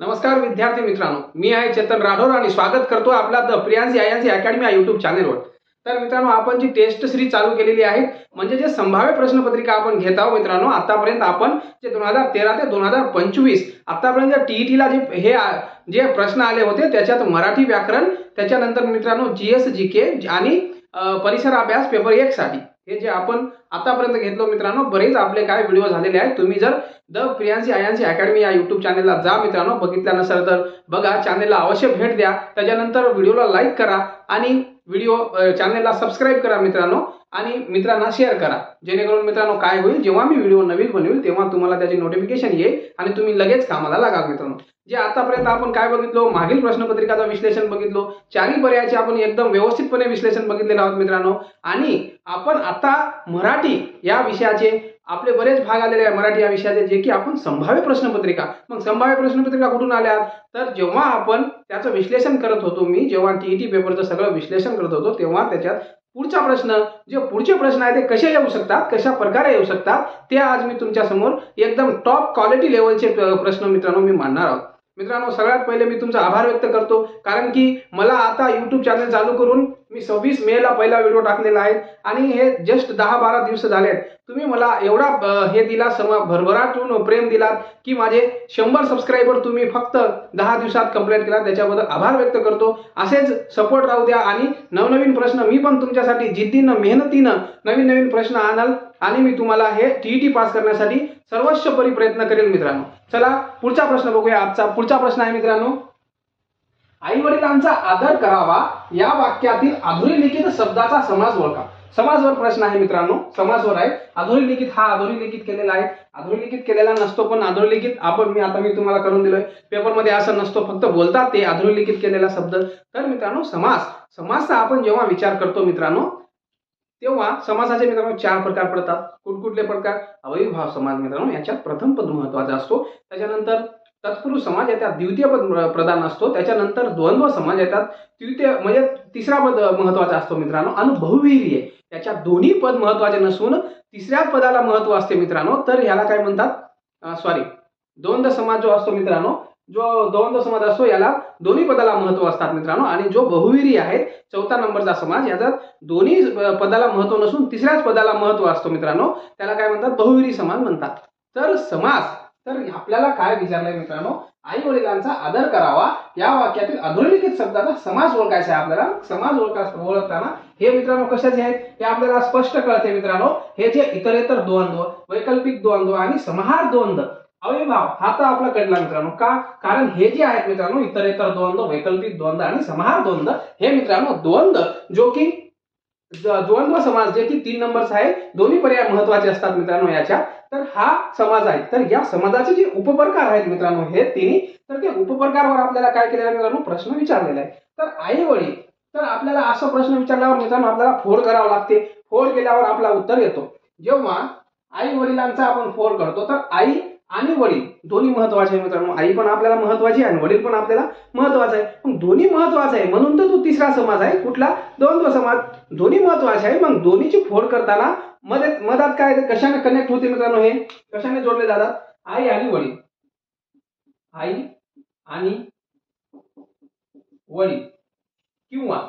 नमस्कार विद्यार्थी मित्रांनो, मी आहे चेतन राठोड आणि स्वागत करतो आपला द प्रियांसी आयएनसी अकॅडमी या यूट्यूब चॅनलवर। तर मित्रांनो, आपण जी टेस्ट सिरीज चालू केलेली आहे म्हणजे जे संभाव्य प्रश्नपत्रिका आपण घेत आहोत मित्रांनो। आतापर्यंत आपण जे 2013 ते 2025 आतापर्यंत टीईटीला जे प्रश्न आले होते त्याच्यात मराठी व्याकरण, त्याच्यानंतर मित्रांनो जीएस जीके आणि परिसर अभ्यास पेपर 1 साठी हे जे आपण आतापर्यंत घेतलो मित्रांनो। बरेच आपले काय व्हिडिओ झालेले आहेत। तुम्ही जर द प्रियांसी आयएनसी अकॅडमी या यूट्यूब चॅनलला जा मित्रांनो, बघितल्या नसेल तर बघा, चॅनलला अवश्य भेट द्या, त्याच्यानंतर व्हिडिओला लाईक करा आणि चॅनलला सबस्क्राईब करा मित्रांनो, आणि मित्रांना शेअर करा, जेणेकरून मित्रांनो काय होईल, जेव्हा मी व्हिडिओ नवीन बनवेल तेव्हा तुम्हाला त्याची नोटिफिकेशन येईल आणि तुम्ही लगेच कामाला लागाल मित्रांनो। जे आतापर्यंत आपण काय बघितलो, मागील प्रश्नपत्रिकाचं विश्लेषण बघितलो, चारही पर्यायाचे आपण एकदम व्यवस्थितपणे विश्लेषण बघितलेले आहोत मित्रांनो। आणि आपण आता मराठी या विषयाचे आपले बरेच भाग आलेले आहे मराठी या विषयाचे, जे की आपण संभाव्य प्रश्नपत्रिका, मग संभाव्य प्रश्नपत्रिका कुठून आल्या, तर जेव्हा आपण त्याचं विश्लेषण करत होतो, मी जेव्हा टीईटी पेपरचं सगळं विश्लेषण करत होतो तेव्हा त्याच्यात पुढचा प्रश्न, जे पुढचे प्रश्न आहे ते कसे येऊ शकतात, कशा प्रकारे येऊ शकतात, ते आज मी तुमच्या समोर एकदम टॉप क्वालिटी लेवलचे प्रश्न मित्रांनो मी मांडणार आहोत। मित्रांनो, सगळ्यात पहिले मी तुमचा आभार व्यक्त करतो, कारण की मला आता यूट्यूब चॅनल चालू करून मी 26 मे ला पहिला व्हिडिओ टाकलेला आहे आणि हे जस्ट 10-12 दिवस झाले। तुम्ही मला एवढा हे दिला, भरभराटून प्रेम दिलात की माझे 100 सबस्क्रायबर तुम्ही फक्त 10 दिवसात कंप्लीट केला, त्याच्याबद्दल आभार व्यक्त करतो। असेच सपोर्ट राहू द्या आणि नवनवीन प्रश्न मी पण तुमच्यासाठी जिद्दीनं मेहनतीनं नवीन प्रश्न आणाल आणि मी तुम्हाला हे टीईटी पास करण्यासाठी सर्वस्वपरी प्रयत्न करेल मित्रांनो। चला पुढचा प्रश्न बघूया। आजचा पुढचा प्रश्न आहे मित्रांनो, आई वडिलांचा आदर करावा या वाक्यातील अधोरेखित शब्दाचा समास ओळखा। समासवर प्रश्न आहे मित्रांनो, समासवर आहे। अधोरेखित हा अधोरेखित केलेला आहे, अधोरेखित केलेला नसतो, पण अधोरेखित मी तुम्हाला करून दिलोय पेपरमध्ये, असं नसतो फक्त बोलतात ते अधोरेखित केलेला शब्द। तर मित्रांनो, समासचा आपण जेव्हा विचार करतो मित्रांनो, तेव्हा समासाचे मित्रांनो 4 प्रकार पडतात। कुठकुठले प्रकार, अव्ययीभाव समास मित्रांनो, याच्यात प्रथम पद महत्वाचा असतो, त्याच्यानंतर तत्पुरुष समास याच्यात द्वितीय पद प्रधान असतो, त्याच्यानंतर द्वंद्व समास याच्यात तृतीय म्हणजे तिसरा पद महत्वाचा असतो मित्रांनो, आणि बहुव्रीही याच्यात दोन्ही पद महत्वाचे नसून तिसऱ्या पदाला महत्व असते मित्रांनो। तर ह्याला काय म्हणतात, द्वंद्व समास जो असतो मित्रांनो, जो द्वंद्व समास असतो याला दोन्ही पदाला महत्व असतात मित्रांनो। आणि जो बहुव्रीही आहे 4था नंबरचा समास, याच्यात दोन्ही पदाला महत्व नसून तिसऱ्याच पदाला महत्व असतो मित्रांनो, त्याला काय म्हणतात, बहुव्रीही समास म्हणतात। तर समास, तर आपल्याला काय विचारलंय मित्रांनो, आई वडिलांचा आदर करावा या वाक्यातील अधोरेखित शब्दाचा समास ओळखायचा आहे आपल्याला। समास ओळखताना हे मित्रांनो कशाचे आहेत हे आपल्याला स्पष्ट कळते मित्रांनो। हे जे इतरेतर द्वंद्व, वैकल्पिक द्वंद्व आणि समाहार द्वंद्व, अव्ययीभाव हा तर आपला कळला मित्रांनो। का, कारण हे जे आहेत मित्रांनो, इतरेतर द्वंद्व, वैकल्पिक द्वंद्व आणि समाहार द्वंद्व, हे मित्रांनो द्वंद्व जो की द्वंद्व समास जे की 3 नंबरचा आहे, दोन्ही पर्याय महत्वाचे असतात मित्रांनो याच्या। तर हा समाज आहे, तर या समाजाचे जे उपप्रकार आहेत मित्रांनो हे तिन्ही, तर ते उपप्रकारावर आपल्याला काय केलेलं आहे मित्रांनो, प्रश्न विचारलेला आहे। तर आई वडील, तर आपल्याला असा प्रश्न विचारल्यावर मित्रांनो आपल्याला फोड करावं लागते, फोड केल्यावर आपला उत्तर येतो। जेव्हा आई वडिलांचा आपण फोड करतो तर आई आणि वडील दोन्ही महत्वाचे आहे मित्रांनो। आई पण आपल्याला महत्वाची आहे आणि वडील पण आपल्याला महत्वाचा आहे, पण दोन्ही महत्वाचा आहे म्हणून तर तो तिसरा समास आहे, कुठला, द्वंद्व समास। दोन्ही महत्वाचे आहे, मग दोन्हीची फोड करताना मधात काय कशाने कनेक्ट होते मित्रांनो, हे कशाने जोडले जातात, आई आणि वडील, आई आणि वडील, किंवा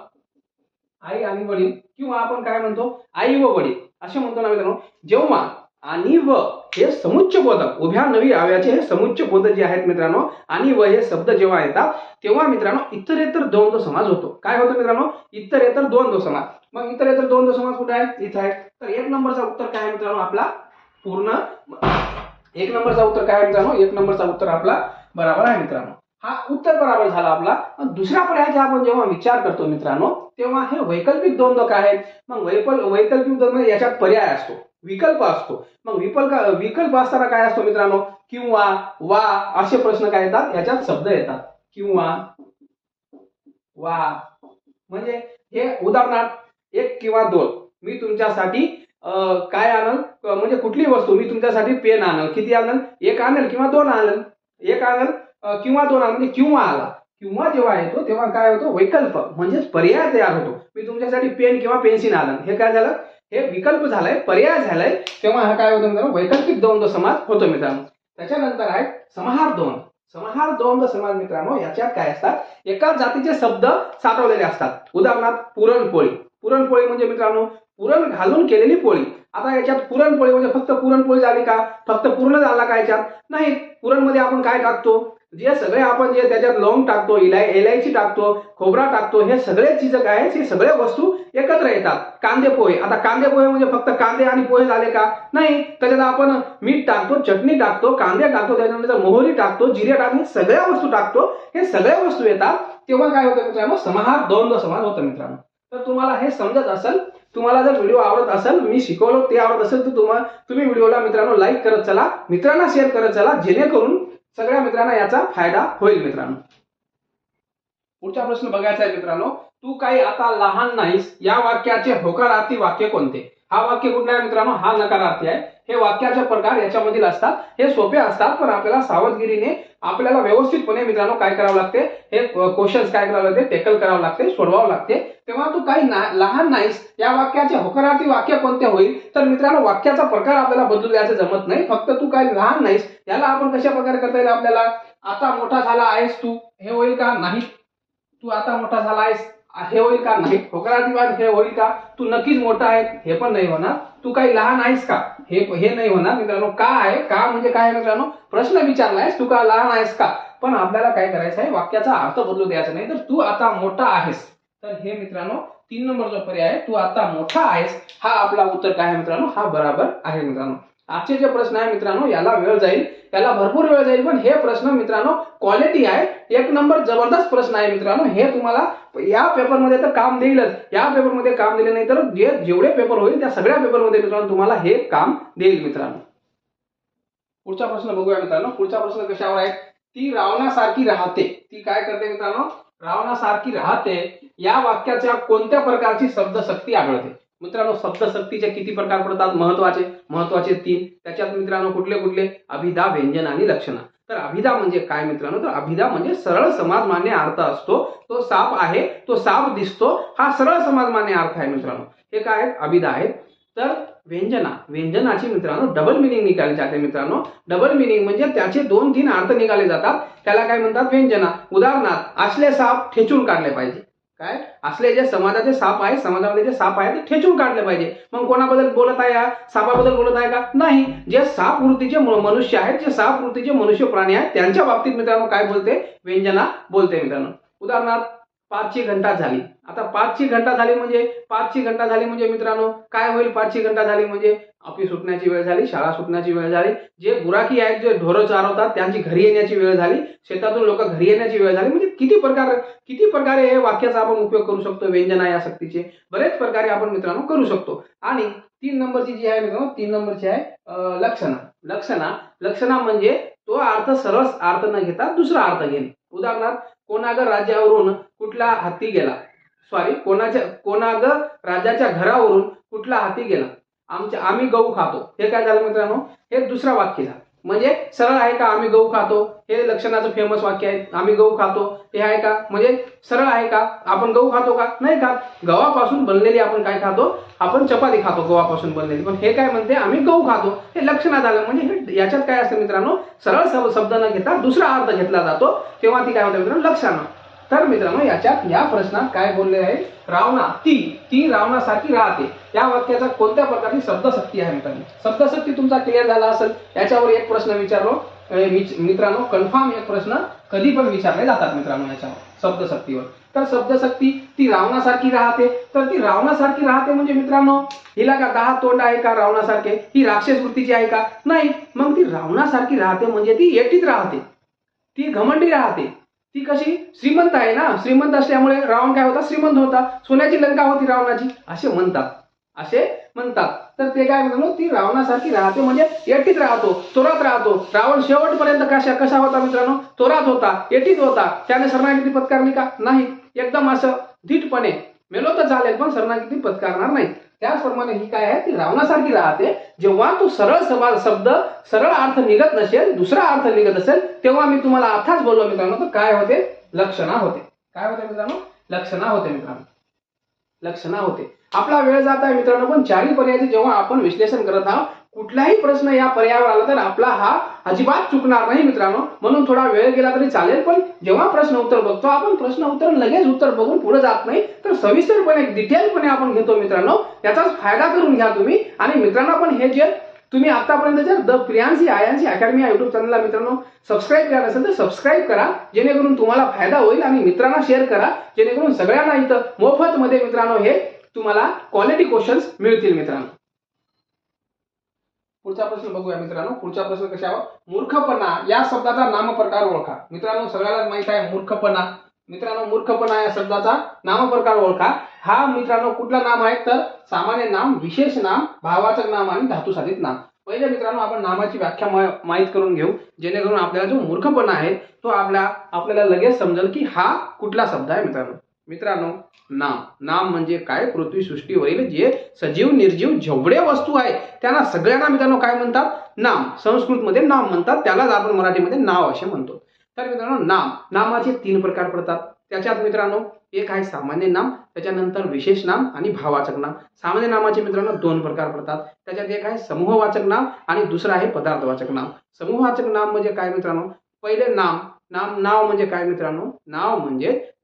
आई आणि वडील, किंवा आपण काय म्हणतो, आई व वडील असे म्हणतो ना मित्रांनो। जेव्हा आणि व हे समुच्चय पद, उभ्या नवी आव्याचे हे समुच्चय पद जे आहेत मित्रांनो, आणि व हे शब्द जेव्हा येतात तेव्हा मित्रांनो इतरेतर द्वंद्व समास होतो। काय होतं मित्रांनो, इतरेतर द्वंद्व समास। मग इतरेतर द्वंद्व समास कुठे आहे, इथं आहे। तर 1 नंबरचा उत्तर काय आहे मित्रांनो आपला, पूर्ण 1 नंबरचा उत्तर काय आहे मित्रांनो, 1 नंबरचा उत्तर आपला बरोबर आहे मित्रांनो। हा उत्तर बरोबर झाला आपला। दुसऱ्या पर्यायाचा आपण जेव्हा विचार करतो मित्रांनो, तेव्हा हे वैकल्पिक द्वंद्व काय आहेत, मग वैकल्पिक द्वंद्व याच्यात पर्याय असतो, विकल्प असतो। मग विकल्प असताना काय असतो मित्रांनो, किंवा, वा असे प्रश्न काय येतात, याच्यात शब्द येतात, किंवा, वा। म्हणजे हे उदाहरणार्थ 1 किंवा 2, मी तुमच्यासाठी काय आणल, म्हणजे कुठली वस्तू, मी तुमच्यासाठी पेन आणल, किती आणल, 1 आणल किंवा 2 आणल, 1 आणल किंवा 2 आणल, म्हणजे किंवा आला। किंवा जेव्हा येतो तेव्हा काय होतो, वैकल्प म्हणजे पर्याय तयार होतो। मी तुमच्यासाठी पेन किंवा पेन्सिल आणल, हे काय झालं, हे विकल्प झालंय, पर्याय झालाय, तेव्हा हा काय होतो मित्रांनो, वैकल्पिक द्वंद्व समास होतो मित्रांनो। त्याच्यानंतर आहे समाहार द्वंद्व। समाहार द्वंद्व समास मित्रांनो याच्यात काय असतात, एकाच जातीचे शब्द साठवलेले असतात. उदाहरणार्थ पुरणपोळी. पुरणपोळी म्हणजे मित्रांनो पुरण घालून केलेली पोळी. आता याच्यात पुरणपोळी म्हणजे फक्त पुरणपोळी झाली का, फक्त पूर्ण झाला का याच्यात नाही. पुरणमध्ये आपण काय टाकतो, जे सगळे आपण जे त्याच्यात लवंग टाकतो, इलायची टाकतो, खोबरा टाकतो, हे सगळे चीज काय आहेत, हे सगळे वस्तू एकत्र येतात. कांदे पोहे. आता कांदे पोहे म्हणजे फक्त कांदे आणि पोहे झाले का नाही, त्याच्यात आपण मीठ टाकतो, चटणी टाकतो, कांदे टाकतो, त्याच्यानंतर मोहरी टाकतो, जिरे टाकतो, सगळ्या वस्तू टाकतो, हे सगळ्या वस्तू येतात. तेव्हा काय होतं मित्रांनो, समाहार द्वंद्व समास होतं मित्रांनो. तर तुम्हाला हे समजत असेल, तुम्हाला जर व्हिडिओ आवडत असेल, मी शिकवलं ते आवडत असेल तर तुम्ही व्हिडिओला मित्रांनो लाईक करत चला, मित्रांना शेअर करत चला, जेणेकरून सगळ्या मित्रांना याचा फायदा होईल मित्रांनो. पुढचा प्रश्न बघायचा आहे मित्रांनो, तू काही आता लहान नाहीस या वाक्याचे होकारार्थी वाक्य कोणते. हा वाक्य कुठला आहे मित्रांनो, हा नकारार्थी आहे. हे वाक्याचे प्रकार याच्यामधील असतात, हे सोपे असतात, पण आपल्याला सावधगिरीने आपल्याला व्यवस्थितपणे मित्रांनो काय करावं लागते, हे क्वेश्चन्स काय करावं लागते, टेकल करावं लागते, सोडवावं लागते. तेव्हा तू काही लहान नाहीस या वाक्याचे होकारार्थी वाक्य कोणते होईल, तर मित्रांनो वाक्याचा प्रकार आपल्याला बदलू द्यायचं जमत नाही. फक्त तू काही लहान नाहीस याला आपण कशा प्रकारे करता येईल आपल्याला, आता मोठा झाला आहेस तू, हे होईल का नाही. तू आता मोठा झाला आहेस हे होईल का नाही. होकारार्थी वाक्य हे होईल का, तू नक्कीच मोठा आहे हे पण नाही होणार. तू काही लहान आहेस का हे नाही होणार मित्रांनो. का आहे, का म्हणजे काय मित्रांनो, प्रश्न विचारलायस, तू का लहान आहेस का, पण आपल्याला काय करायचं आहे, वाक्याचा अर्थ बदलू द्यायचा नाही. तर तू आता मोठा आहेस, तर हे मित्रांनो 3 नंबर जो पर्याय आहे, तू आता मोठा आहेस, हा आपला उत्तर काय आहे मित्रांनो, हा बरोबर आहे मित्रांनो. आजचे जे प्रश्न आहे मित्रांनो याला वेळ जाईल, याला भरपूर वेळ जाईल, पण हे प्रश्न मित्रांनो क्वालिटी आहे, 1 नंबर जबरदस्त प्रश्न आहे मित्रांनो. हे तुम्हाला या पेपरमध्ये तर काम देईलच, या पेपरमध्ये काम दिले नाही तर जेवढे पेपर होईल त्या सगळ्या पेपरमध्ये मित्रांनो तुम्हाला हे काम देईल मित्रांनो. पुढचा प्रश्न बघूया मित्रांनो. पुढचा प्रश्न कशावर आहे, ती रावणासारखी राहते. ती काय करते मित्रांनो, रावणासारखी राहते या वाक्याच्या कोणत्या प्रकारची शब्दशक्ती आढळते. मित्रांनो शब्दशक्तीचे किती प्रकार पडतात, महत्वाचे 3. त्याच्यात मित्रांनो कुठले कुठले, अभिधा, व्यंजन आणि लक्षणा. तर अभिधा म्हणजे काय मित्रांनो, तर अभिधा म्हणजे सरळ समाजमान्य अर्थ असतो. तो साप आहे, तो साप दिसतो, हा सरळ समाजमान्य अर्थ आहे मित्रांनो. हे काय आहेत, अभिधा आहेत. तर व्यंजनाची मित्रांनो डबल मिनिंग निघाली जाते मित्रांनो. डबल मिनिंग म्हणजे त्याचे 2-3 अर्थ निघाले जातात, त्याला काय म्हणतात, व्यंजना. उदाहरणार्थ असले साप ठेचून काढले पाहिजे. काय, असले जे समाजाचे साप आहे, समाजामध्ये जे साप आहे ते ठेचून काढले पाहिजे. मग कोणाबद्दल बोलत आहे, सापाबद्दल बोलत आहे का, नाही. जे साप वृत्तीचे मनुष्य आहेत, जे साप वृत्तीचे मनुष्य प्राणी आहेत, त्यांच्या बाबतीत मित्रांनो काय बोलते, व्यंजना बोलते मित्रांनो. उदाहरणार्थ 5ची घंटा झाली. आता 5ची घंटा झाली म्हणजे मित्रांनो काय होईल, 5ची घंटा झाली म्हणजे ऑफिस सुटण्याची वेळ झाली, शाळा सुटण्याची वेळ झाली, जे गुराखी आहेत, जे ढोरं चारवतात त्यांची घरी येण्याची वेळ झाली, शेतातून लोक घरी येण्याची वेळ झाली. म्हणजे किती प्रकारे हे वाक्याचा आपण उपयोग करू शकतो. व्यंजना या सक्तीचे बरेच प्रकारे आपण मित्रांनो करू शकतो. आणि 3 नंबरची जी आहे मित्रांनो, 3 नंबरची आहे लक्षणा म्हणजे तो अर्थ सरळ अर्थ न घेता दुसरा अर्थ घेणे. उदाहरणार्थ कोणागर राज्यावरून कुठला हत्ती गेला, कोणागर राजाच्या घरावरून कुठला हत्ती गेला, आम्ही गहू खातो. हे काय झालं मित्रांनो, हे दुसरा वाक्य झालं. म्हणजे सरळ आहे का, आम्ही गहू खातो, हे लक्षणाचं फेमस वाक्य आहे. आम्ही गहू खातो हे आहे का, म्हणजे सरळ आहे का, आपण गहू खातो का, नाही खात. गव्हापासून बनलेली आपण काय खातो, आपण चपाती खातो गव्हापासून बनलेली, पण हे काय म्हणते, आम्ही गहू खातो, हे लक्षणा झालं. म्हणजे हे याच्यात काय असतं मित्रांनो, सरळ शब्द न घेता दुसरा अर्थ घेतला जातो, तेव्हा ती काय होते मित्रांनो, लक्षणा. तर मित्रांनो याच्यात या प्रश्नात काय बोलले आहे, रावणा ती रावणासारखी राहते या वाक्याचा कोणत्या प्रकारची शब्दशक्ती आहे मित्रांनो. शब्दशक्ती तुमचा क्लिअर झाला असेल, याच्यावर एक प्रश्न विचारलो मित्रांनो, कन्फर्म एक प्रश्न कधी पण विचारले जातात मित्रांनो याच्यावर शब्दशक्तीवर. तर शब्दशक्ती ती रावणासारखी राहते, तर ती रावणासारखी राहते म्हणजे मित्रांनो हिला का 10 तोंड आहे का रावणासारखे, ही राक्षस वृत्तीची आहे का, नाही. मग ती रावणासारखी राहते म्हणजे ती एकटीच राहते, ती घमंडी राहते, ती कशी श्रीमंत आहे ना, श्रीमंत असल्यामुळे रावण काय होता, श्रीमंत होता, सोन्याची लंका होती रावणाची, असे म्हणतात. तर ते काय मित्रांनो, ती रावणासारखी राहते म्हणजे एकटीच राहतो, चोरात राहतो. रावण शेवटपर्यंत कसा होता मित्रांनो, चोरात होता, एकटीच होता. त्याने शरणागती पत्कारली का, नाही. एकदम असं धीटपणे मेलो तर चालेल पण शरणागती पत्कारणार नाही. त्याचप्रमाणे ही काय आहे, ती रावणासारखी राहते. जेव्हा तू सरळ शब्द सरळ अर्थ निघत नसेल, दुसरा अर्थ निघत असेल, तेव्हा मी तुम्हाला आताच बोललो मित्रांनो, तर काय होते, लक्षणा होते. काय होते मित्रांनो, लक्षणा होते मित्रांनो, लक्षणा होते. आपला वेळ जात आहे मित्रांनो, पण 4ही पर्यायाचे जेव्हा आपण विश्लेषण करत आहोत, कुठलाही प्रश्न या पर्यायावर आला तर आपला हा अजिबात चुकणार नाही मित्रांनो. म्हणून थोडा वेळ गेला तरी चालेल, पण जेव्हा प्रश्न उत्तर बघतो आपण प्रश्न उत्तर लगेच उत्तर बघून पुढे जात नाही, तर सविस्तरपणे डिटेलपणे आपण घेतो मित्रांनो. याचाच फायदा करून घ्या तुम्ही. आणि मित्रांनो पण हे जे तुम्ही आतापर्यंत जर द प्रियांसी आयांसी अकॅडमी या युट्यूब चॅनलला मित्रांनो सबस्क्राईब केला असेल तर सबस्क्राईब करा, जेणेकरून तुम्हाला फायदा होईल. आणि मित्रांना शेअर करा, जेणेकरून सगळ्यांना इथं मोफत मध्ये मित्रांनो हे तुम्हाला क्वालिटी क्वेश्चन्स मिळतील मित्रांनो. पुढचा प्रश्न बघूया मित्रांनो. पुढचा प्रश्न कशावर? मूर्खपणा या शब्दाचा नामप्रकार ओळखा. मित्रांनो सगळ्याला माहित आहे मूर्खपणा. मित्रांनो मूर्खपणा या शब्दाचा नामप्रकार ओळखा. हा मित्रांनो कुठला नाम आहे तर सामान्य नाम, विशेष नाम, भाववाचक नाम आणि धातुसाधित नाम. पहिले मित्रांनो आपण नामाची व्याख्या माहित करून घेऊ, जेणेकरून आपल्याला जो मूर्खपणा आहे तो आपल्याला लगेच समजेल की हा कुठला शब्द आहे मित्रांनो. मित्रांनो नाम म्हणजे काय? पृथ्वी सृष्टीवरील जे सजीव निर्जीव जेवढे वस्तू आहे त्यांना सगळ्यांना मित्रांनो काय म्हणतात? नाम. संस्कृत मध्ये नाम म्हणतात, त्यालाच आपण मराठीमध्ये नाव असे म्हणतो. तर मित्रांनो नामाचे 3 प्रकार पडतात. त्याच्यात मित्रांनो एक आहे सामान्य नाम, त्याच्यानंतर विशेष नाम आणि भाववाचक नाम. सामान्य नामाचे मित्रांनो 2 प्रकार पडतात. त्याच्यात एक आहे समूहवाचक नाम आणि दुसरा आहे पदार्थवाचक नाम. समूहवाचक नाम म्हणजे काय मित्रांनो? पहिले नाव म्हणजे काय मित्रांनो?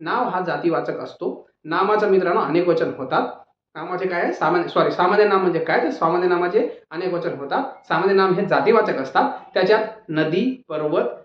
नाव हा जातीवाचक असतो. नामाचं मित्रांनो अनेक वचन होतात. नामाचे काय आहे? सामान्य नाम म्हणजे काय? तर सामान्य नामाचे अनेक वचन होतात. सामान्य नाम हे जातीवाचक असतात. त्याच्यात नदी, पर्वत,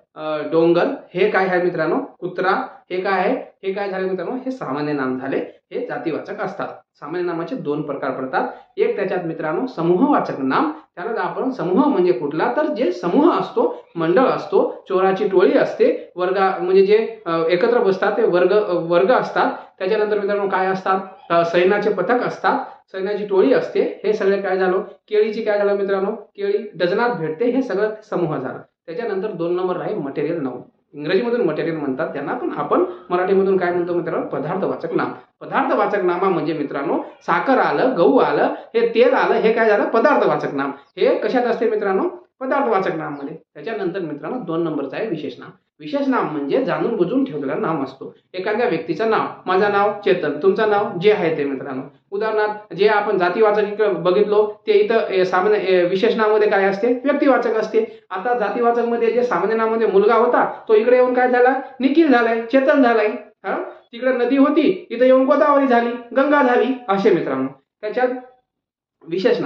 डोंगर हे काय आहे मित्रांनो? कुत्रा हे काय आहे? हे काय झाले मित्रांनो? हे सामान्य नाम झाले, हे जातीवाचक असतात. सामान्य नामाचे 2 प्रकार पडतात. एक त्याच्यात मित्रांनो समूहवाचक नाम. त्याला आपण समूह म्हणजे कुठला तर जे समूह असतो, मंडळ असतो, चोराची टोळी असते, वर्ग म्हणजे जे एकत्र बसतात ते वर्ग असतात. त्याच्यानंतर मित्रांनो काय असतात? सैन्याचे पथक असतात, सैन्याची टोळी असते. हे सगळे काय झालं? केळीची काय झालं मित्रांनो? केळी डझनात भेटते, हे सगळं समूह झालं. त्याच्यानंतर 2 नंबर आहे मटेरियल नाउन. इंग्रजीमधून मटेरियल म्हणतात त्यांना, पण आपण मराठीमधून काय म्हणतो मित्रांनो? पदार्थवाचक नाम. पदार्थवाचक नामा म्हणजे मित्रांनो साखर आलं, गहू आलं, हे तेल आलं, हे काय झालं? पदार्थवाचक नाम. हे कशात असते मित्रांनो? पदार्थवाचक नाम मध्ये. त्याच्यानंतर मित्रांनो 2 नंबरचा आहे विशेष नाम. विशेष नाम म्हणजे जाणून बुजून ठेवलेला नाम असतो. एखाद्या व्यक्तीचं नाव, माझं नाव चेतन, तुमचं नाव जे आहे ते मित्रांनो. उदाहरणार्थ जे आपण जातीवाचक बघितलो ते इथं सामान्य विशेष नामामध्ये काय असते? व्यक्तिवाचक असते. आता जातीवाचक मध्ये जे सामान्य नामामध्ये मुलगा होता तो इकडे येऊन काय झाला? निखिल झालाय, चेतन झालाय. तिकडे नदी होती, इथं येऊन गोदावरी झाली, गंगा झाली, असे मित्रांनो. त्याच्यात विशेष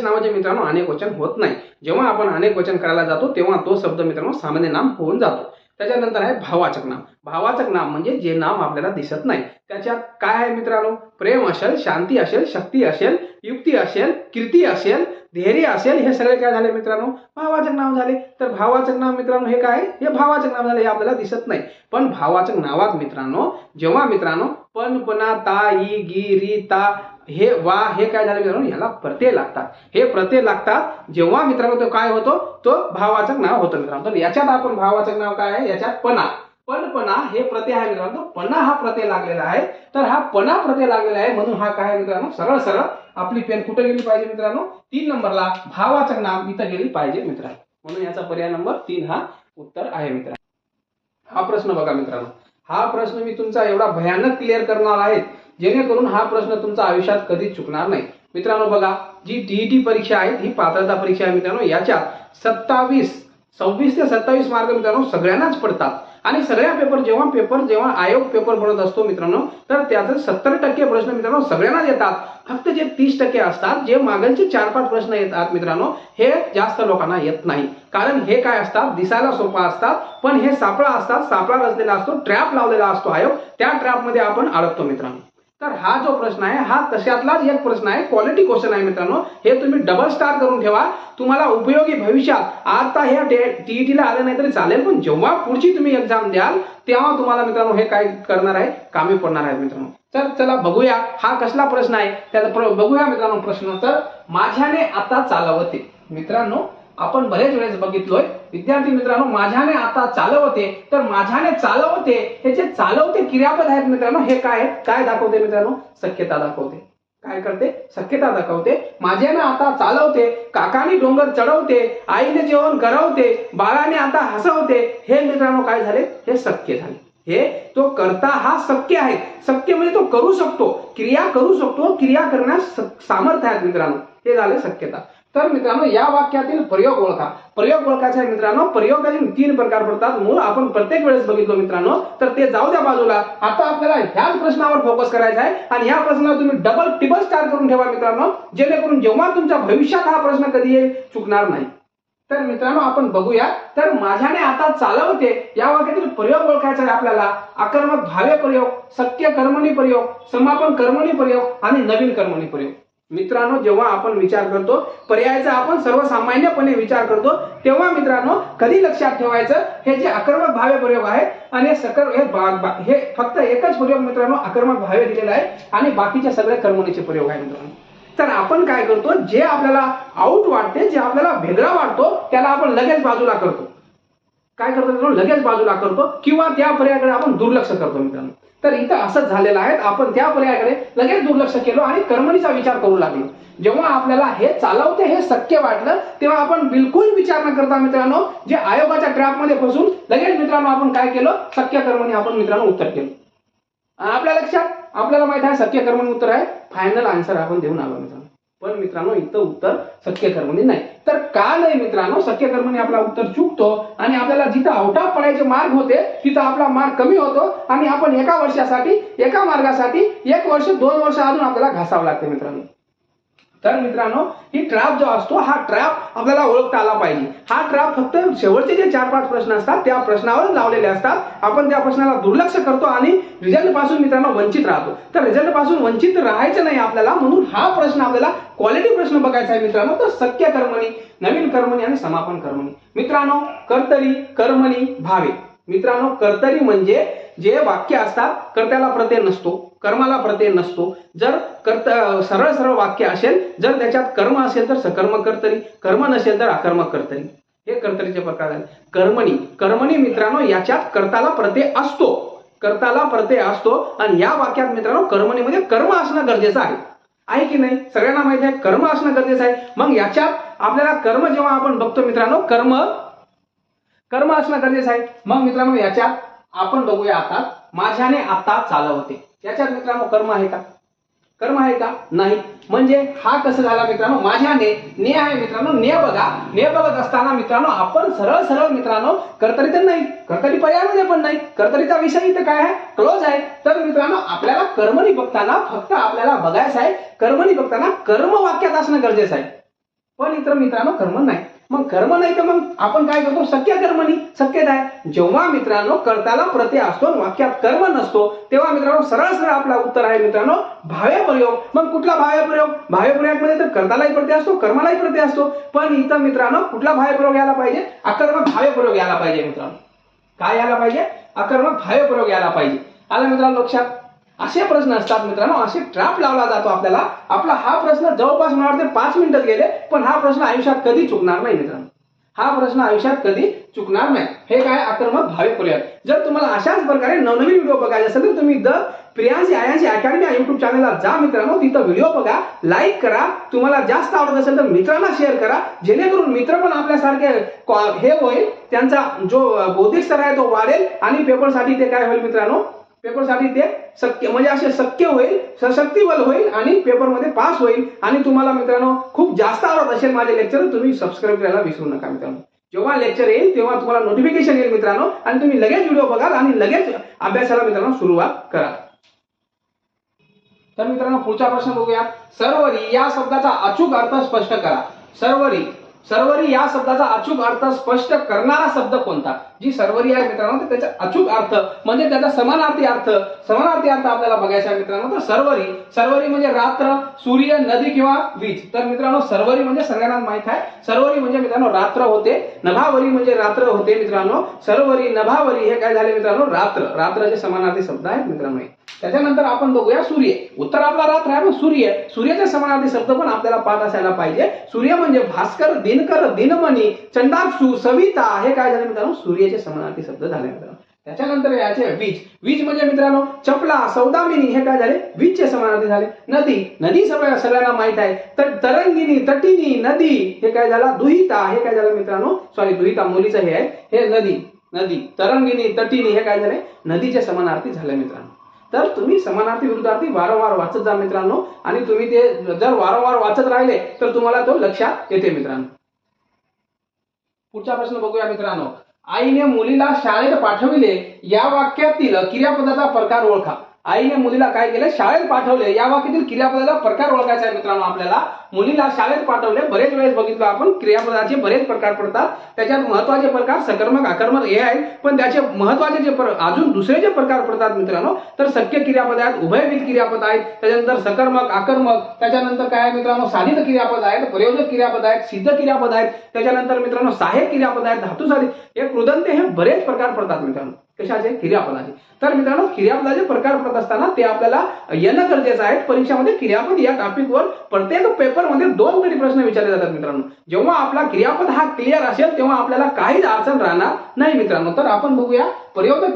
नावाचे मित्रांनो अनेक वचन होत नाही. जेव्हा आपण अनेक वचन करायला जातो तेव्हा तो शब्द मित्रांनो सामान्य नाम होऊन जातो. त्याच्यानंतर आहे भाववाचक नाम. भाववाचक नाम म्हणजे जे नाम आपल्याला दिसत नाही. त्याच्यात काय आहे मित्रांनो? प्रेम असेल, शांती असेल, शक्ती असेल, युक्ती असेल, कीर्ती असेल, धैर्य असेल, हे सगळे काय झाले मित्रांनो? भाववाचक नाम झाले. तर भाववाचक नाम मित्रांनो हे काय? हे भाववाचक नाम झाले, हे आपल्याला दिसत नाही. पण भाववाचक नावात मित्रांनो जेव्हा मित्रांनो पण, पना, ता, ई, गी, री, ता, हे वा हे काय झाले मित्रांनो? ह्याला प्रत्यय लागतात. हे प्रत्यय लागतात जेव्हा मित्रांनो तो काय होतो? तो भाववाचक नाव होतं मित्रांनो. तर याच्यात आपण भाववाचक नाव काय आहे? याच्यात पणा हे प्रत्यय आहे मित्रांनो. पणा हा प्रत्यय लागलेला आहे. तर हा पणा प्रत्यय लागलेला आहे म्हणून हा काय मित्रांनो? सरळ आपली पेन कुठे गेली पाहिजे मित्रांनो? 3 नंबरला भाववाचक नाम इथं गेली पाहिजे मित्रांनो. म्हणून याचा पर्याय नंबर 3 हा उत्तर आहे मित्रांनो. हा प्रश्न बघा मित्रांनो. हा प्रश्न मी तुमचा एवढा भयानक क्लिअर करणार आहे जेणेकरून हा प्रश्न तुमचा आयुष्यात कधीच चुकणार नाही मित्रांनो. बघा जी टीईटी परीक्षा आहे ही पात्रता परीक्षा आहे मित्रांनो. याच्यात 26 ते 27 मार्क मित्रांनो सगळ्यांनाच पडतात. आणि सगळ्या जेव्हा आयोग पेपर बनत असतो मित्रांनो तर त्याचे 70% प्रश्न मित्रांनो सगळ्यांनाच येतात. फक्त जे 30% असतात, जे मागलचे 4-5 प्रश्न येतात मित्रांनो, हे जास्त लोकांना येत नाही. कारण हे काय असतात? दिसायला सोपा असतात, पण हे सापळा रचलेला असतो, ट्रॅप लावलेला असतो आयोग. त्या ट्रॅप मध्ये आपण अडकतो मित्रांनो. तर हा जो प्रश्न आहे हा तशातलाच एक प्रश्न आहे, क्वालिटी क्वेश्चन आहे मित्रांनो. हे तुम्ही डबल स्टार करून ठेवा, तुम्हाला उपयोगी भविष्यात. आता हे टीईटीला आलं नाही तरी चालेल, पण जेव्हा पुढची तुम्ही एक्झाम द्याल तेव्हा तुम्हाला मित्रांनो हे काय करणार आहे? कामी पडणार आहे मित्रांनो. तर चला बघूया हा कसला प्रश्न आहे त्याचा बघूया मित्रांनो प्रश्न. तर माझ्याने आता चालवते. मित्रांनो आपण बरेच वेळेस बघितलोय विद्यार्थी मित्रांनो माझ्याने आता चालवते. तर माझ्याने चालवते हे जे चालवते क्रियापद आहेत मित्रांनो हे काय दाखवते मित्रांनो? शक्यता दाखवते. काय करते? शक्यता दाखवते. माझ्याने आता चालवते, काकाने डोंगर चढवते, आईने जेवण करवते, बाळाने आता हसवते, हे मित्रांनो काय झाले? हे शक्य झाले. हे तो करता हा शक्य आहे. शक्य म्हणजे तो करू शकतो, क्रिया करू शकतो, क्रिया करण्यास सामर्थ्य आहे मित्रांनो, हे झाले शक्यता. तर मित्रांनो या वाक्यातील प्रयोग ओळखा. प्रयोग ओळखायचा आहे मित्रांनो. प्रयोगाचे 3 प्रकार पडतात. मूळ आपण प्रत्येक वेळेस बघितलो मित्रांनो, तर ते जाऊ द्या बाजूला. आता आपल्याला ह्याच प्रश्नावर फोकस करायचा आहे आणि या प्रश्नाला तुम्ही डबल टिबल स्टार करून ठेवा मित्रांनो, जेणेकरून जेव्हा तुमच्या भविष्यात हा प्रश्न कधी येईल चुकणार नाही. तर मित्रांनो आपण बघूया. तर माझ्याने आता चालवते या वाक्यातील प्रयोग ओळखायचा आहे आपल्याला. आकर्मक भावे प्रयोग, सत्य कर्मणी प्रयोग, समापन कर्मणी प्रयोग आणि नवीन कर्मणी प्रयोग. मित्रांनो जेव्हा आपण विचार करतो पर्यायाचा, आपण सर्वसामान्यपणे विचार करतो, तेव्हा मित्रांनो कधी लक्षात ठेवायचं, हे जे आकर्मक भावे प्रयोग आहेत आणि हे फक्त एकच प्रयोग मित्रांनो आकर्मक भावे दिलेला आहे आणि बाकीचे सगळे कर्मणीचे प्रयोग आहे मित्रांनो. तर आपण काय करतो, जे आपल्याला आउट वाटते, जे आपल्याला वेगळा वाटतो त्याला आपण लगेच बाजूला करतो. काय करतो मित्रांनो, लगेच बाजूला करतो किंवा त्या पर्यायाकडे आपण दुर्लक्ष करतो मित्रांनो. तर इथं असंच झालेलं आहे. आपण त्या पर्यायाकडे लगेच दुर्लक्ष केलो आणि कर्मणीचा विचार करू लागलो. जेव्हा आपल्याला हे चालवते हे शक्य वाटलं तेव्हा आपण बिलकुल विचार न करता मित्रांनो, जे आयोगाच्या ट्रॅप मध्ये फसून लगेच मित्रांनो आपण काय केलं, शक्य कर्मणी आपण मित्रांनो उत्तर केलं. आपल्या लक्षात, आपल्याला माहित आहे शक्य कर्मणी उत्तर आहे, फायनल आन्सर आपण देऊन आलो मित्रांनो. पण मित्रांनो इथं उत्तर शक्य कर्मणी नाही. तर का नाही मित्रांनो, शक्य कर्मणी आपला उत्तर चुकतो आणि आपल्याला जिथं आउट ऑफ पडायचे मार्ग होते तिथं आपला मार्क कमी होतो आणि आपण एका वर्षासाठी, एका मार्गासाठी 1 वर्ष 2 वर्ष अजून आपल्याला घासावं लागते मित्रांनो. तर मित्रांनो ही ट्रॅप जो असतो, हा ट्रॅप आपल्याला ओळखता आला पाहिजे. हा ट्रॅप फक्त शेवटचे जे 4-5 प्रश्न असतात त्या प्रश्नावरच लावलेले असतात. आपण त्या प्रश्नाला दुर्लक्ष करतो आणि रिझल्ट पासून मित्रांनो वंचित राहतो. तर रिझल्ट पासून वंचित राहायचं नाही आपल्याला, म्हणून हा प्रश्न आपल्याला क्वालिटी प्रश्न बघायचा आहे मित्रांनो. तर शक्य कर्मणी, नवीन कर्मणी आणि समापन कर्मणी. मित्रांनो कर्तरी, कर्मणी, भावे. मित्रांनो कर्तरी म्हणजे जे वाक्य असतात कर्त्याला प्रत्यय नसतो, कर्माला प्रत्यय नसतो. जर सरळ सरळ वाक्य असेल, जर त्याच्यात कर्म असेल तर सकर्मक कर्तरी, कर्म नसेल तर अकर्मक कर्तरी. हे कर्तरीचे प्रकार आहेत. कर्मणी, कर्मणी मित्रांनो याच्यात कर्ताला प्रत्यय असतो, कर्ताला प्रत्यय असतो आणि या वाक्यात मित्रांनो कर्मणीमध्ये कर्म असणं गरजेचं आहे की नाही, सगळ्यांना माहिती आहे कर्म असणं गरजेचं आहे. मग याच्यात आपल्याला कर्म जेव्हा आपण बघतो मित्रांनो, कर्म असणं गरजेचं आहे. मग मित्रांनो याच्यात आपण बघूया आता, माझ्याने आता चालवते. याच्यात मित्रांनो कर्म आहे का, कर्म आहे का, नाही. म्हणजे हा कसं झाला मित्रांनो, माझ्याने, ने आहे मित्रांनो. ने बघा, ने बघत असताना मित्रांनो आपण सरळ सरळ मित्रांनो कर्तरी तर नाही, कर्तरी पर्यायामध्ये पण नाही, कर्तरीचा विषय इथं काय आहे, क्लोज आहे. तर मित्रांनो आपल्याला कर्मणी बघताना फक्त आपल्याला बघायचं आहे, कर्मणी बघताना कर्म वाक्यात असणं गरजेचं आहे. पण इतर मित्रांनो कर्म नाही. मग कर्म नाही तर मग आपण काय करतो, शक्य कर्मणी. शक्यता आहे जेव्हा मित्रांनो कर्त्याला प्रत्यय असतो, वाक्यात कर्म नसतो, तेव्हा मित्रांनो सरळ सरळ आपला उत्तर आहे मित्रांनो भावे प्रयोग. मग कुठला भावे प्रयोग, भावे प्रयोग मध्ये तर कर्त्यालाही प्रत्यय असतो, कर्मालाही प्रत्यय असतो. पण इथं मित्रांनो कुठला भावे प्रयोग यायला पाहिजे, अकर्मक भावे प्रयोग यायला पाहिजे मित्रांनो. काय यायला पाहिजे, अकर्मक भावे प्रयोग यायला पाहिजे. आलं मित्रांनो लक्षात. असे प्रश्न असतात मित्रांनो, असे ट्रॅप लावला जातो आपल्याला. आपला हा प्रश्न जवळपास मला वाटते 5 मिनिटं गेले, पण हा प्रश्न आयुष्यात कधी चुकणार नाही मित्रांनो. हा प्रश्न आयुष्यात कधी चुकणार नाही. हे काय आक्रमक भावे प्रयोग. जर तुम्हाला अशाच प्रकारे नवनवीन व्हिडिओ बघायचे असेल तर तुम्ही द प्रियांशी आयांशी अकॅडमी या युट्यूब चॅनलला जा मित्रांनो. तिथं व्हिडिओ बघा, लाईक करा. तुम्हाला जास्त आवडत असेल तर मित्रांना शेअर करा, जेणेकरून मित्र पण आपल्यासारखे हे होईल, त्यांचा जो बौद्धिक स्तर आहे तो वाढेल आणि पेपरसाठी ते काय होईल मित्रांनो, पेपरसाठी ते शक्य म्हणजे असे शक्य होईल, सशक्तिबल होईल आणि पेपरमध्ये पास होईल. आणि तुम्हाला मित्रांनो खूप जास्त आवडत असेल माझे लेक्चर, तुम्ही सबस्क्राईब करायला विसरू नका मित्रांनो. जेव्हा लेक्चर येईल तेव्हा तुम्हाला नोटिफिकेशन येईल मित्रांनो आणि तुम्ही लगेच व्हिडिओ बघाल आणि लगेच अभ्यासाला मित्रांनो सुरुवात करा. तर मित्रांनो पुढचा प्रश्न बघूया. सर्वरी या शब्दाचा अचूक अर्थ स्पष्ट करा. सर्वरी, सर्वरी या शब्दाचा अचूक अर्थ स्पष्ट करणारा शब्द कोणता. जी सर्वरी आहे मित्रांनो त्याचा अचूक अर्थ म्हणजे त्याचा समानार्थी अर्थ आपल्याला बघायचा आहे मित्रांनो. तर सर्वरी, सर्वरी म्हणजे रात्र, सूर्य, नदी किंवा वीज. तर मित्रांनो सर्वरी म्हणजे सगळ्यांना माहित आहे, सर्वरी म्हणजे मित्रांनो रात्र होते. नभावरी म्हणजे रात्र होते मित्रांनो. सर्वरी, नभावरी हे काय झाले मित्रांनो, रात्र. रात्रचे समानार्थी शब्द आहेत मित्रांनो. त्याच्यानंतर आपण बघूया सूर्य. उत्तर आपला रात्र आहे, सूर्य, सूर्याचे समानार्थी शब्द पण आपल्याला पाठ असायला पाहिजे. सूर्य म्हणजे भास्कर, दिनकर, दिनमणी, चंडाक्षू, सविता हे काय झाले मित्रांनो, सूर्याचे समानार्थी शब्द झाले मित्रांनो. त्याच्यानंतर याचे वीज. वीज म्हणजे मित्रांनो चपला, सौदामिनी हे काय झाले, वीजचे समानार्थी झाले. नदी, नदी सगळ्यांना माहित आहे. तर तरंगिणी, तटिनी, नदी हे काय झाला, दुहिता हे काय झालं मित्रांनो, सॉरी दुहिता मुलीचं हे आहे, हे नदी, नदी, तरंगिणी, तटिनी हे काय झाले, नदीचे समानार्थी झाले मित्रांनो. तर तुम्ही समानार्थी विरुद्धार्थी वारंवार वाचत जा मित्रांनो, आणि तुम्ही ते जर वारंवार वाचत राहिले तर तुम्हाला तो लक्षात येते मित्रांनो. पुढचा प्रश्न बघूया मित्रांनो. आईने मुलीला शाळेत पाठविले या वाक्यातील क्रियापदाचा प्रकार ओळखा. आईने मुलीला काय केलं? शाळेत पाठवले. या वाक्यातील क्रियापदाचा प्रकार ओळखायचा आहे मित्रांनो आपल्याला. मुलीला शाळेत पाठवले, बरेच वेळेस बघितलं आपण क्रियापदाचे बरेच प्रकार पडतात. त्याच्यात महत्वाचे प्रकार सकर्मक आकर्मक हे आहेत, पण त्याचे महत्वाचे जे अजून दुसरे जे प्रकार पडतात मित्रांनो, तर सख्य क्रियापद आहेत, उभयविध क्रियापद आहेत, त्याच्यानंतर सकर्मक आकर्मक, त्याच्यानंतर काय आहे मित्रांनो साधित क्रियापद आहेत, प्रयोजक क्रियापद आहेत, सिद्ध क्रियापद आहेत, त्याच्यानंतर मित्रांनो सहाय्यक क्रियापद आहेत, धातू साधित, हे कृदंत, हे बरेच प्रकार पडतात मित्रांनो कशाचे? क्रियापदाचे. तर मित्रांनो क्रियापदाचे प्रकार पडत असताना ते आपल्याला येणं गरजेचं आहे. परीक्षामध्ये क्रियापद या टॉपिकवर प्रत्येक पेपरमध्ये 2 तरी प्रश्न विचारले जातात मित्रांनो. जेव्हा आपला क्रियापद हा क्लिअर असेल तेव्हा आपल्याला काहीच अडचण राहणार नाही मित्रांनो. तर आपण बघूया प्रयोजक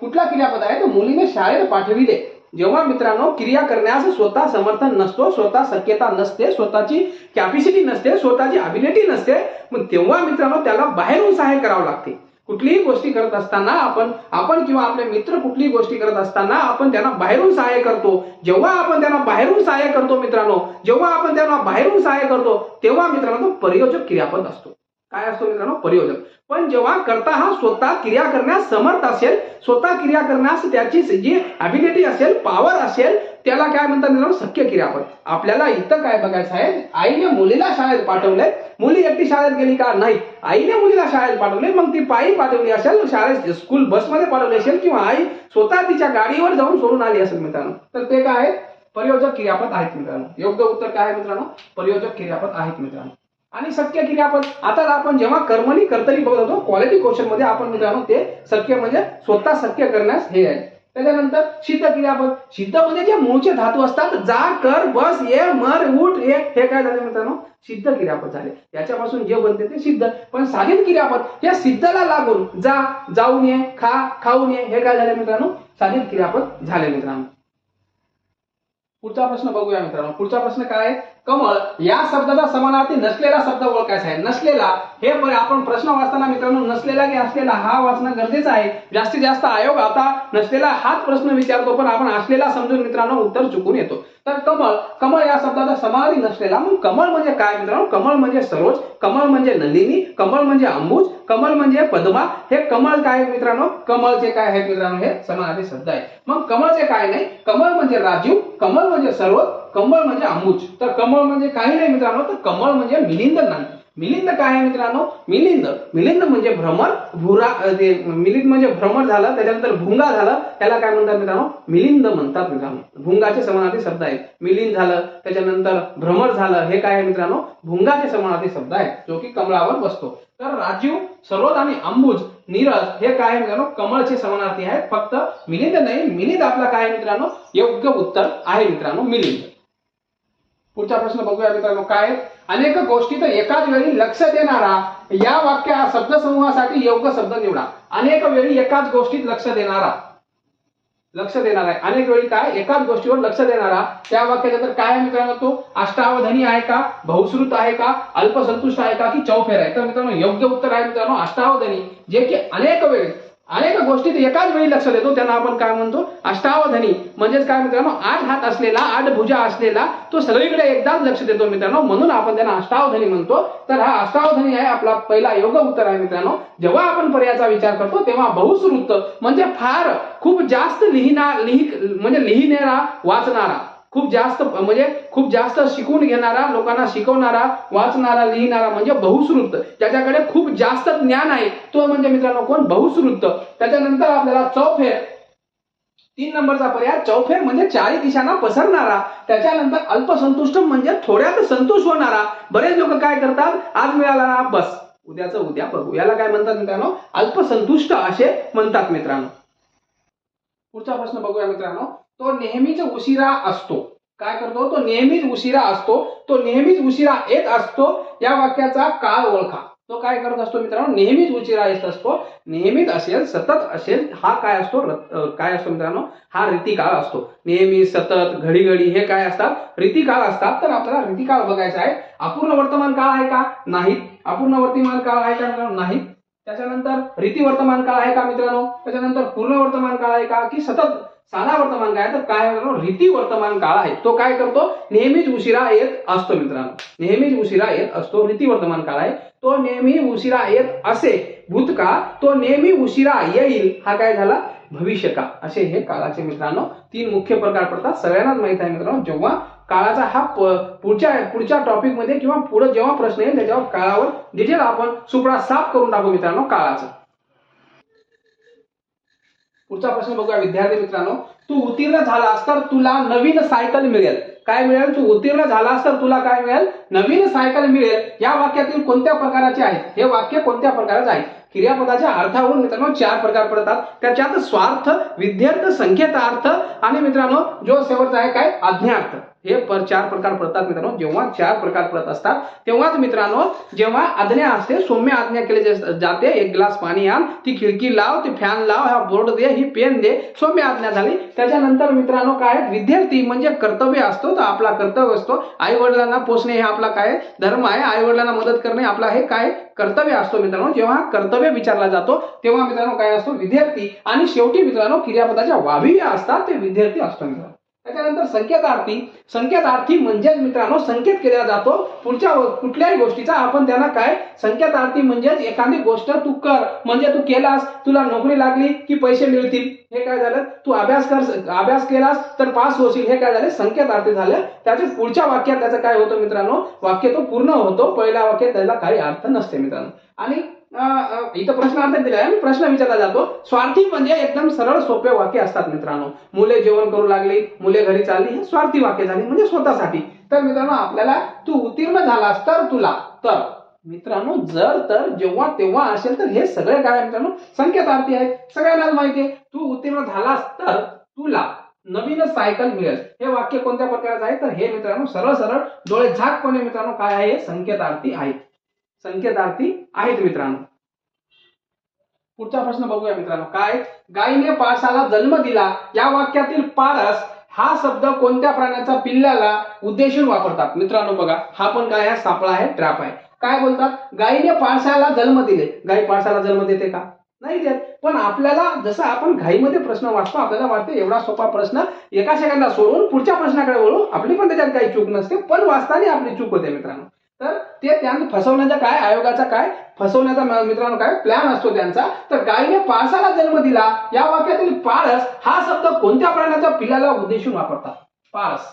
कुठला क्रियापद आहे? तर मुलीने शाळेत पाठविले. जेव्हा मित्रांनो क्रिया करण्यास स्वतः समर्थन नसतो, स्वतः शक्यता नसते, स्वतःची कॅपॅसिटी नसते, स्वतःची अबिलिटी नसते, मग तेव्हा मित्रांनो त्याला बाहेरून सहाय्य करावं लागते. कुठलीही गोष्टी करत असताना आपण किंवा आपले मित्र कुठलीही गोष्टी करत असताना आपण त्यांना बाहेरून सहाय्य करतो. जेव्हा आपण त्यांना बाहेरून सहाय्य करतो मित्रांनो, जेव्हा आपण त्यांना बाहेरून सहाय्य करतो तेव्हा मित्रांनो तो प्रयोजक क्रियापद असतो. काय असतो मित्रांनो? प्रयोजक. पण जेव्हा करता हा स्वतः क्रिया करण्यास समर्थ असेल, स्वतः क्रिया करण्यास त्याची जी अबिलिटी असेल, पॉवर असेल, त्याला काय म्हणतात मित्रांनो? सख्य क्रियापद. आपल्याला इथं काय बघायचं आहे? आईने मुलीला शाळेत पाठवले. मुली एकटी शाळेत गेली का? नाही. आईने मुलीला शाळेत पाठवले. मग ती पायी पाठवली असेल, शाळेत स्कूल बसमध्ये पाठवली असेल, किंवा आई स्वतः तिच्या गाडीवर जाऊन सोडून आली असेल मित्रांनो, तर ते काय आहे? प्रयोजक क्रियापद आहेत मित्रांनो. योग्य उत्तर काय आहे मित्रांनो? प्रयोजक क्रियापद आहेत मित्रांनो. आणि सख्य क्रियापद, आता आपण जेव्हा कर्मणी कर्तरी बघत होतो क्वालिटी क्वेश्चन मध्ये आपण मित्रांनो ते सख्य म्हणजे स्वतः सख्य करण्यास हे आहे. त्याच्यानंतर सिद्ध क्रियापद. सिद्ध म्हणजे जे मूळचे धातू असतात, जा, कर, बस, ये, मर, उठ, हे काय झाले मित्रांनो? सिद्ध क्रियापद झाले. याच्यापासून जे बनते ते सिद्ध. पण साधित क्रियापद या सिद्धला लागून जा, जाऊन ये, खा, खाऊन ये, हे काय झाले मित्रांनो? साधित क्रियापद झाले मित्रांनो. पुढचा प्रश्न बघूया मित्रांनो. पुढचा प्रश्न काय आहे? कमळ या शब्दाचा समानार्थी नसलेला शब्द ओळखायचा आहे. नसलेला हे आपण प्रश्न वाचताना मित्रांनो नसलेला की असलेला हा वाचणं गरजेचं आहे. जास्तीत जास्त आयोग आता नसलेला हाच प्रश्न विचारतो, पण आपण असलेला समजून मित्रांनो उत्तर चुकून येतो. तर कमळ, कमळ या शब्दाचा समानार्थी नसलेला. मग कमळ म्हणजे काय मित्रांनो? कमळ म्हणजे सरोज, कमळ म्हणजे नलिनी, कमळ म्हणजे अंबुज, कमळ म्हणजे पद्मा. हे कमळ काय मित्रांनो? कमळचे काय आहेत मित्रांनो? हे समानार्थी शब्द आहे. मग कमळचे काय नाही? कमळ म्हणजे राजीव, कमळ म्हणजे सरोज, कमळ म्हणजे अंबुज. तर कमळ म्हणजे काही नाही मित्रांनो, तर कमळ म्हणजे मिलिंद नाही. मिलिंद काय आहे मित्रांनो? मिलिंद, मिलिंद म्हणजे भ्रमर, मिलिंद म्हणजे भ्रमर झालं, त्याच्यानंतर भुंगा झालं, त्याला काय म्हणतात मित्रांनो? मिलिंद म्हणतात मित्रांनो. भुंगाचे समानार्थी शब्द आहेत. मिलिंद झालं, त्याच्यानंतर भ्रमर झालं, हे काय आहे मित्रांनो? भुंगाचे समानार्थी शब्द आहेत, जो की कमळावर बसतो. तर राजीव, सरोज आणि अंबुज, नीरज हे काय आहे मित्रांनो? कमळचे समानार्थी आहेत. फक्त मिलिंद नाही. मिलिंद आपला काय आहे मित्रांनो? योग्य उत्तर आहे मित्रांनो, मिलिंद. पुढचा प्रश्न बघूया मित्रांनो. काय? अनेक गोष्टीत एकाच वेळी लक्ष देणारा या वाक्या शब्दसमूहासाठी योग्य शब्द निवडा. अनेक वेळी एकाच गोष्टीत लक्ष देणारा, लक्ष देणार आहे. अनेक वेळी काय? एकाच गोष्टीवर लक्ष देणारा. त्या वाक्यानंतर काय आहे मित्रांनो? तो अष्टावधानी आहे का? बहुश्रुत आहे का? अल्पसंतुष्ट आहे का? की चौफेर आहे? तर मित्रांनो योग्य उत्तर आहे मित्रांनो अष्टावधानी. जे की अनेक गोष्टीत एकाच वेळी लक्ष देतो त्यांना आपण काय म्हणतो? अष्टावधानी. म्हणजेच काय मित्रांनो? 8 हात असलेला, 8 भुजा असलेला, तो सगळीकडे एकदाच लक्ष देतो मित्रांनो, म्हणून आपण त्यांना अष्टावधानी म्हणतो. तर हा अष्टावधानी आहे आपला पहिला योग्य उत्तर आहे मित्रांनो. जेव्हा आपण पर्यायाचा विचार करतो तेव्हा बहुश्रुत म्हणजे फार खूप जास्त लिहिणारा, वाचणारा, खूप जास्त शिकून घेणारा, लोकांना शिकवणारा, वाचणारा, लिहिणारा म्हणजे बहुश्रुत. ज्याच्याकडे खूप जास्त ज्ञान आहे तो म्हणजे मित्रांनो कोण? बहुश्रुत. त्याच्यानंतर आपल्याला चौफेर, 3 नंबरचा पर्याय चौफेर म्हणजे 4 दिशांना पसरणारा. त्याच्यानंतर अल्पसंतुष्ट म्हणजे थोड्यात संतुष्ट होणारा. बरेच लोक काय करतात? आज मिळाला ना बस, उद्याचं उद्या बघू, याला काय म्हणतात मित्रांनो? अल्पसंतुष्ट असे म्हणतात मित्रांनो. पुढचा प्रश्न बघूया मित्रांनो. तो नेहमीच उशिरा असतो. काय करतो? तो नेहमीच उशिरा असतो. तो नेहमीच उशिरा येत असतो. या वाक्याचा काळ ओळखा. तो काय करत असतो मित्रांनो? नेहमीच उशिरा येत असतो. नेहमीच असेल, सतत असेल, हा काय असतो? काय असतो मित्रांनो? हा रीतिकाळ असतो. नेहमी, सतत, घडी घडी हे काय असतात? रीतिकाळ असतात. तर आपल्याला रीतिकाळ बघायचा आहे. अपूर्ण वर्तमान काळ आहे का? नाही. अपूर्ण वर्तमान काळ आहे का मित्रांनो? नाही. त्याच्यानंतर रीती वर्तमान काळ आहे का मित्रांनो? त्याच्यानंतर पूर्ण वर्तमान काळ आहे का? की साधा वर्तमान काय तर काय रीती वर्तमान काळ आहे. तो काय करतो नेहमीच उशिरा येत असतो मित्रांनो, नेहमीच उशिरा येत असतो. रीती वर्तमान काळ आहे तो नेहमी उशिरा येत असे. भूतकाळ तो नेहमी उशिरा येईल. हा काय झाला भविष्यकाळ. असे हे काळाचे मित्रांनो 3 मुख्य प्रकार पडतात. सगळ्यांनाच माहित आहे मित्रांनो, जेव्हा काळाचा हा पुढच्या टॉपिक मध्ये किंवा पुढे जेव्हा प्रश्न येईल त्याच्यावर काळावर डिटेल आपण सुपडा साफ करून टाकू मित्रांनो काळाचं. पुढचा प्रश्न बघूया विद्यार्थी मित्रांनो, तू उत्तीर्ण झालास तर तुला नवीन सायकल मिळेल. काय मिळेल? तू उत्तीर्ण झालास तर तुला काय मिळेल? नवीन सायकल मिळेल. या वाक्यातील कोणत्या प्रकाराचे आहे? हे वाक्य कोणत्या प्रकाराचे आहे? क्रियापदाच्या अर्थावरून मित्रांनो 4 प्रकार पडतात. त्याच्यात स्वार्थ, विध्यर्थ, संकेतार्थ आणि मित्रांनो जो शेवटचा आहे काय आज्ञार्थ. हे 4 प्रकार पडतात मित्रांनो. जेव्हा 4 प्रकार पडत असतात तेव्हाच मित्रांनो जेव्हा आज्ञा असते, सौम्य आज्ञा केली जाते, एक ग्लास पाणी आण, ती खिडकी लाव, ती फॅन लाव, हा बोर्ड दे, ही पेन दे, सौम्य आज्ञा झाली. त्याच्यानंतर मित्रांनो काय विद्यार्थी म्हणजे कर्तव्य असतो, तर आपला कर्तव्य असतो. आई वडिलांना पोसणे हे आपला काय धर्म आहे. आई वडिलांना मदत करणे आपला हे काय कर्तव्य असतो मित्रांनो. जेव्हा कर्तव्य विचारला जातो तेव्हा मित्रांनो काय असतो विद्यार्थी. आणि शेवटी मित्रांनो क्रियापदाच्या वाविव्य असतात ते विद्यार्थी असतो मित्रांनो. त्याच्यानंतर संकेतार्थी. संकेतार्थी म्हणजे मित्रांनो संकेत केला जातो पुढच्या कुठल्याही गोष्टीचा. आपण त्यांना काय संकेतार्थी म्हणजे एखादी गोष्ट तू कर म्हणजे तू केलास, तुला नोकरी लागली की पैसे मिळतील, हे काय झालं. तू अभ्यास केलास तर पास होशील, हे काय झाले संकेतार्थी झाले. त्याच्या पुढच्या वाक्यात त्याचं काय होतं मित्रांनो वाक्य तो पूर्ण होतो. पहिल्या वाक्यात त्याला काही अर्थ नसते मित्रांनो. आणि इथं प्रश्नार्थ दिलाय, प्रश्न विचारला जातो. स्वार्थी म्हणजे एकदम सरळ सोपे वाक्य असतात मित्रांनो. मुले जेवण करू लागली, मुले घरी चालली, हे स्वार्थी वाक्य झाली म्हणजे स्वतःसाठी. तर मित्रांनो आपल्याला तू उत्तीर्ण झालास तर तुला, तर मित्रांनो जर तर जेव्हा तेव्हा असेल तर हे सगळे काय मित्रांनो संकेतार्थी आहेत. सगळ्यांनाच माहिती आहे. तू उत्तीर्ण झालास तर तुला नवीन सायकल मिळेल. हे वाक्य कोणत्या प्रकारचं आहे तर हे मित्रांनो सरळ सरळ डोळे झाकपणे मित्रांनो काय आहे संकेतार्थी आहेत. संकेतार्थी आहेत मित्रांनो. पुढचा प्रश्न बघूया मित्रांनो. काय गायीने पाळसाला जन्म दिला. या वाक्यातील पाळस हा शब्द कोणत्या प्राण्याचा पिल्लाला उद्देशून वापरतात? मित्रांनो बघा हा पण काय आहे सापळा आहे, ट्रॅप आहे. काय बोलतात गायीने पाळसाला जन्म दिले. गाय पाळसाला जन्म देते का? नाही देत. पण आपल्याला जसं आपण घाईमध्ये प्रश्न वाचतो आपल्याला वाटते एवढा सोपा प्रश्न एका सेकंदात सोडून पुढच्या प्रश्नाकडे वळू. आपली पण त्याच्यात काही चूक नसते, पण वाचताना आपली चूक होते मित्रांनो. तर ते त्यांना फसवण्याचा काय आयोगाचा काय फसवण्याचा मित्रांनो काय प्लॅन असतो त्यांचा. तर गायीने पाळसाला जन्म दिला या वाक्यातील पाळस हा शब्द कोणत्या प्राण्याच्या पिल्लाला उद्देशून वापरतात? पाळस.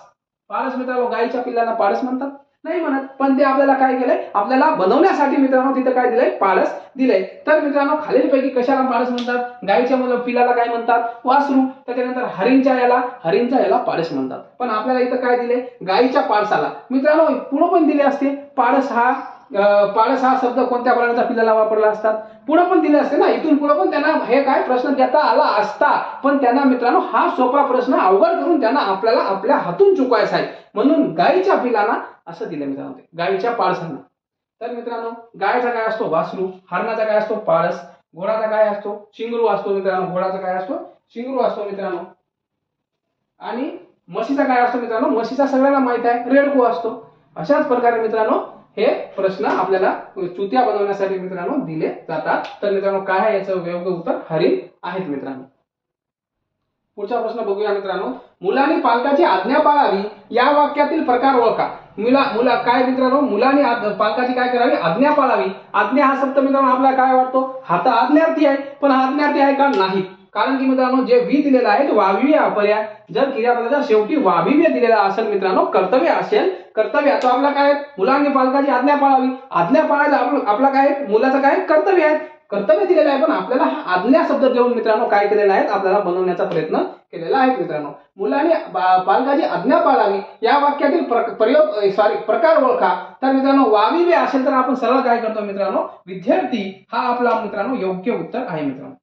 पाळस मित्रांनो गायीच्या पिल्लाला पाळस म्हणतात? नाही म्हणत. पण ते आपल्याला काय केलंय आपल्याला बनवण्यासाठी मित्रांनो तिथे काय दिलंय पाळस दिलंय. तर मित्रांनो खालीलपैकी कशाला पाळस म्हणतात? गायीच्या पिल्लाला काय म्हणतात? वासरू. त्याच्यानंतर हरिणच्या याला पाळस म्हणतात. पण आपल्याला इथं काय दिले गायीच्या पाळसाला. मित्रांनो पुढे पण दिले असते पाळस हा शब्द कोणत्या प्राण्याच्या पिल्लाला वापरला असतात? पुढे पण दिले असते ना. इथून पुढे पण त्यांना हे काय प्रश्न देता आला असता, पण त्यांना मित्रांनो हा सोपा प्रश्न अवघड करून त्यांना आपल्याला आपल्या हातून चुकवायचा आहे म्हणून गायीच्या पिल्लाला असं दिलं मित्रांनो गायीच्या पाळसांना. तर मित्रांनो गायचा काय असतो? वासरू. हरणाचा काय असतो? पाळस. घोडाचा काय असतो? शिंगरू असतो मित्रांनो. घोडाचा काय असतो? शिंगरू असतो मित्रांनो. आणि म्हशीचा काय असतो मित्रांनो? म्हशीचा सगळ्यांना माहित आहे रेडको असतो. अशाच प्रकारे मित्रांनो हे प्रश्न आपल्याला चुत्या बनवण्यासाठी मित्रांनो दिले जातात. तर मित्रांनो काय आहे याचं योग्य उत्तर हरिण आहेत मित्रांनो. पुढचा प्रश्न बघूया मित्रांनो. मुलांनी पालकाची आज्ञा पाळावी या वाक्यातील प्रकार ओळखा. मुला काय मित्रांनो मुलांनी पालकाची काय करावी? आज्ञा पाळावी. आज्ञा हा शब्द मित्रांनो आपल्याला काय वाटतो? हा तर आज्ञार्थी आहे. पण आज्ञार्थी आहे का? नाही. कारण की मित्रांनो जे वी दिलेला आहे तो वाविव्य अपर्याय. जर क्रियापदाच्या शेवटी वाविव्य दिलेला असेल मित्रांनो कर्तव्य असेल कर्तव्य तो आपला काय मुलांनी पालकाची आज्ञा पाळावी. आज्ञा पाळायचा आपला काय मुलाचं काय कर्तव्य आहे. कर्तव्य दिलेलं आहे पण आपल्याला हा आज्ञा शब्द देऊन मित्रांनो काय केलेला आहे आपल्याला बनवण्याचा प्रयत्न केलेला आहे मित्रांनो. मुलांनी पालकाची आज्ञा पाळावी या वाक्यातील प्रकार ओळखा. तर मित्रांनो वाविव्य असेल तर आपण सरळ काय करतो मित्रांनो विद्यार्थी हा आपला मित्रांनो योग्य उत्तर आहे मित्रांनो.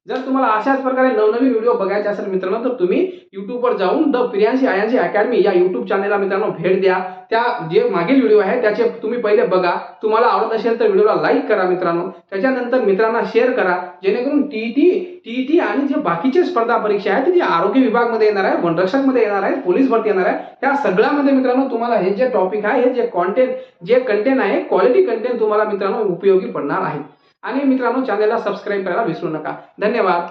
जर तुम्हाला अशाच प्रकारे नवनवीन व्हिडिओ बघायचे असेल मित्रांनो तर तुम्ही युट्यूबवर जाऊन द प्रियांशी आयांशी अकॅडमी या युट्यूब चॅनलला मित्रांनो भेट द्या. त्या जे मागील व्हिडिओ आहे त्याचे तुम्ही पहिले बघा. तुम्हाला आवडत असेल तर व्हिडिओला लाईक करा मित्रांनो. त्याच्यानंतर मित्रांना शेअर करा जेणेकरून टीईटी आणि जे बाकीचे स्पर्धा परीक्षा आहेत जे आरोग्य विभागामध्ये येणार आहे, वनरक्षक मध्ये येणार आहे, पोलीस भरती येणार आहे, त्या सगळ्यामध्ये मित्रांनो तुम्हाला हे जे टॉपिक आहे हे जे कंटेंट आहे क्वालिटी कंटेंट तुम्हाला मित्रांनो उपयोगी पडणार आहे. आणि मित्रांनो चॅनलला सबस्क्राईब करायला विसरू नका. धन्यवाद.